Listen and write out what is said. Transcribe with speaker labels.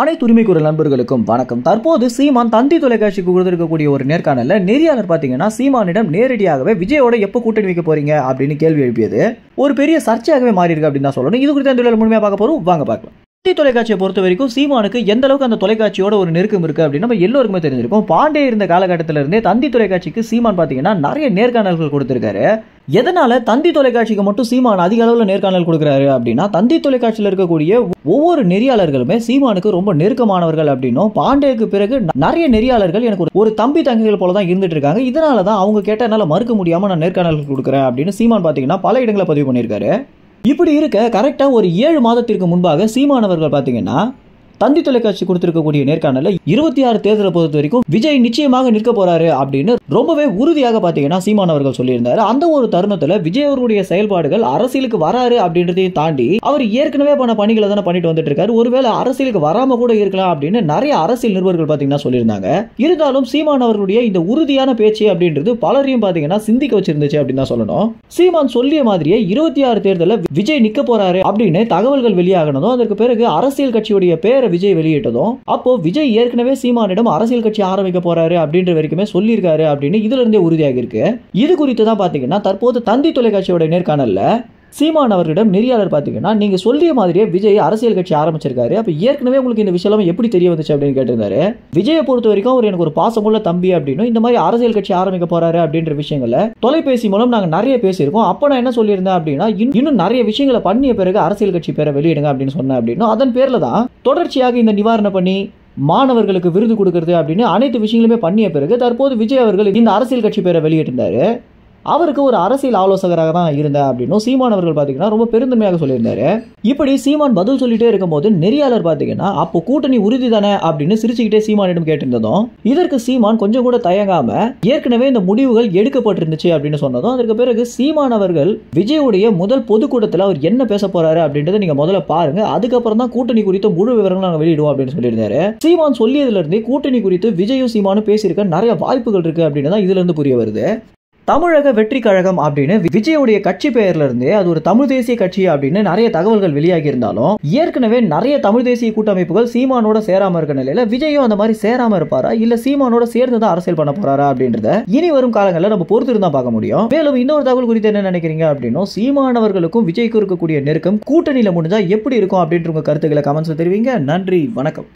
Speaker 1: அனைத்து உரிமை குரல் நண்பர்களுக்கும் வணக்கம். தற்போது சீமான் தந்தி தொலைக்காட்சிக்கு கொடுத்திருக்கக்கூடிய ஒரு நேர்காணல்ல நெறியாளர் பாத்தீங்கன்னா சீமானிடம் நேரடியாகவே விஜயோட எப்ப கூட்டணி வைக்க போறீங்க அப்படின்னு கேள்வி எழுப்பியது ஒரு பெரிய சர்ச்சையாகவே மாறி இருக்கு அப்படின்னு தான் சொல்லணும். இது குறித்து அந்த முழுமையா பார்க்க போறோம், வாங்க பார்க்கலாம். தந்தி தொலைக்காட்சியை பொறுத்த வரைக்கும் சீமானுக்கு எந்த அளவுக்கு அந்த தொலைக்காட்சியோட ஒரு நெருக்கம் இருக்கு அப்படின்னு நம்ம எல்லோருக்குமே தெரிஞ்சிருக்கும். பாண்டே இருந்த காலகட்டத்தில இருந்தே தந்தி தொலைக்காட்சிக்கு சீமான் பாத்தீங்கன்னா நிறைய நேர்காணல்கள் கொடுத்திருக்காரு. எதனால தந்தி தொலைக்காட்சிக்கு மட்டும் சீமான் அதிக அளவில் நேர்காணல் கொடுக்குறாரு அப்படின்னா, தந்தி தொலைக்காட்சியில் இருக்கக்கூடிய ஒவ்வொரு நெறியாளர்களுமே சீமானுக்கு ரொம்ப நெருக்கமானவர்கள் அப்படின்னும், பாண்டேக்கு பிறகு நிறைய நெறியாளர்கள் எனக்கு ஒரு தம்பி தங்கைகள் போல தான் இருந்துட்டு இருக்காங்க. இதனால தான் அவங்க கேட்ட என்னால மறுக்க முடியாம நான் நேர்காணல்கள் கொடுக்குறேன் அப்படின்னு சீமான் பாத்தீங்கன்னா பல இடங்களை பதிவு பண்ணியிருக்காரு. இப்படி இருக்க கரெக்டா ஒரு 7 மாதத்திற்கு முன்பாக சீமான் அவர்கள் பாத்தீங்கன்னா தந்தி தொலைக்காட்சி கொடுத்திருக்கக்கூடிய நேர்காணல்ல 26 தேர்தலை பொறுத்த வரைக்கும் விஜய் நிச்சயமாக நிற்க போறாரு அப்படின்னு ரொம்பவே உறுதியாக பாத்தீங்கன்னா சீமான் அவர்கள் சொல்லியிருந்தாரு. அந்த ஒரு தருணத்துல விஜய் அவர்களுடைய செயல்பாடுகள் அரசியலுக்கு வராரு அப்படின்றதையும் தாண்டி அவர் ஏற்கனவே பண்ண பணிகளை தானே பண்ணிட்டு வந்துட்டு இருக்காரு, ஒருவேளை அரசியலுக்கு வராம கூட இருக்கலாம் அப்படின்னு நிறைய அரசியல் நிருபர்கள் பாத்தீங்கன்னா சொல்லியிருந்தாங்க. இருந்தாலும் சீமான் அவர்களுடைய இந்த உறுதியான பேச்சு அப்படின்றது பலரையும் பாத்தீங்கன்னா சிந்திக்க வச்சிருந்துச்சு அப்படின்னு தான் சொல்லணும். சீமான் சொல்லிய மாதிரியே 26 தேர்தலில் விஜய் நிக்க போறாரு அப்படின்னு தகவல்கள் வெளியாகணும். அதற்கு பிறகு அரசியல் கட்சியுடைய பேரை விஜய் வெளியிட்டதும் அப்போ விஜய் ஏற்கனவே சீமானிடம் அரசியல் கட்சி ஆரம்பிக்க போறாரு அப்படின்ற வரைக்குமே சொல்லியிருக்காரு அப்படின்னு இதுல இருந்தே உறுதியாக இருக்கு. இது குறித்து தான் பாத்தீங்கன்னா தற்போது தந்தி தொலைக்காட்சியோட நேர்காணல்ல சீமான் அவர்களிடம் நெறியாளர் பாத்தீங்கன்னா நீங்க சொல்லிய மாதிரியே விஜய் அரசியல் கட்சி ஆரம்பிச்சிருக்காரு, அப்ப ஏற்கனவே உங்களுக்கு இந்த விஷயம் எப்படி தெரிய வந்துச்சு அப்படின்னு கேட்டிருந்தாரு. விஜயை பொறுத்த வரைக்கும் அவர் எனக்கு ஒரு பாசமுள்ள தம்பி அப்படின்னு இந்த மாதிரி அரசியல் கட்சி ஆரம்பிக்க போறாரு அப்படின்ற விஷயங்களை தொலைபேசி மூலம் நாங்க நிறைய பேசியிருக்கோம். அப்ப நான் என்ன சொல்லியிருந்தேன் அப்படின்னா, இன்னும் நிறைய விஷயங்களை பண்ணிய பிறகு அரசியல் கட்சி பேரை வெளியிடுங்க அப்படின்னு சொன்னேன் அப்படின்னு. அதன் பேர்ல தான் தொடர்ச்சியாக இந்த நிவாரண பண்ணி மாணவர்களுக்கு விருது கொடுக்கிறது அப்படின்னு அனைத்து விஷயங்களுமே பண்ணிய பிறகு தற்போது விஜய் அவர்கள் இந்த அரசியல் கட்சி பேரை வெளியிட்டிருந்தாரு. அவருக்கு ஒரு அரசியல் ஆலோசகராக தான் இருந்தேன் அப்படின்னு சீமான் அவர்கள் பாத்தீங்கன்னா ரொம்ப பெருந்தன்மையாக சொல்லியிருந்தாரு. இப்படி சீமான் பதில் சொல்லிட்டே இருக்கும் போது நெறியாளர் பாத்தீங்கன்னா அப்போ கூட்டணி உறுதி தானே அப்படின்னு சிரிச்சுக்கிட்டே சீமானிடம் கேட்டிருந்ததும் இதற்கு சீமான் கொஞ்சம் கூட தயங்காம ஏற்கனவே இந்த முடிவுகள் எடுக்கப்பட்டிருந்துச்சு அப்படின்னு சொன்னதும் அதற்கு பிறகு சீமான் அவர்கள் விஜயுடைய முதல் பொதுக்கூட்டத்தில் அவர் என்ன பேச போறாரு அப்படின்றத நீங்க முதல்ல பாருங்க, அதுக்கப்புறம் தான் கூட்டணி குறித்த முழு விவரங்கள் நாங்கள் வெளியிடுவோம் அப்படின்னு சொல்லியிருந்தாரு. சீமான் சொல்லியதுல இருந்து கூட்டணி குறித்து விஜயும் சீமானும் பேசியிருக்க நிறைய வாய்ப்புகள் இருக்கு அப்படின்னு தான் இதுல இருந்து புரிய வருது. தமிழக வெற்றி கழகம் அப்படின்னு விஜயுடைய கட்சி பெயர்ல இருந்து அது ஒரு தமிழ் தேசிய கட்சி அப்படின்னு நிறைய தகவல்கள் வெளியாகி இருந்தாலும் ஏற்கனவே நிறைய தமிழ் தேசிய கூட்டமைப்புகள் சீமானோட சேராம இருக்க நிலையில விஜயும் அந்த மாதிரி சேராம இருப்பாரா இல்ல சீமானோட சேர்ந்து தான் அரசியல் பண்ண போறாரா அப்படின்றத இனி வரும் காலங்களில் நம்ம பொறுத்து இருந்தா பார்க்க முடியும். மேலும் இன்னொரு தகவல் குறித்து என்ன நினைக்கிறீங்க அப்படின்னும், சீமானவர்களுக்கும் விஜய்க்கும் இருக்கக்கூடிய நெருக்கம் கூட்டணியில முடிஞ்சா எப்படி இருக்கும் அப்படின்ற உங்க கருத்துக்களை கமெண்ட்ஸ்ல தெரிவிங்க. நன்றி, வணக்கம்.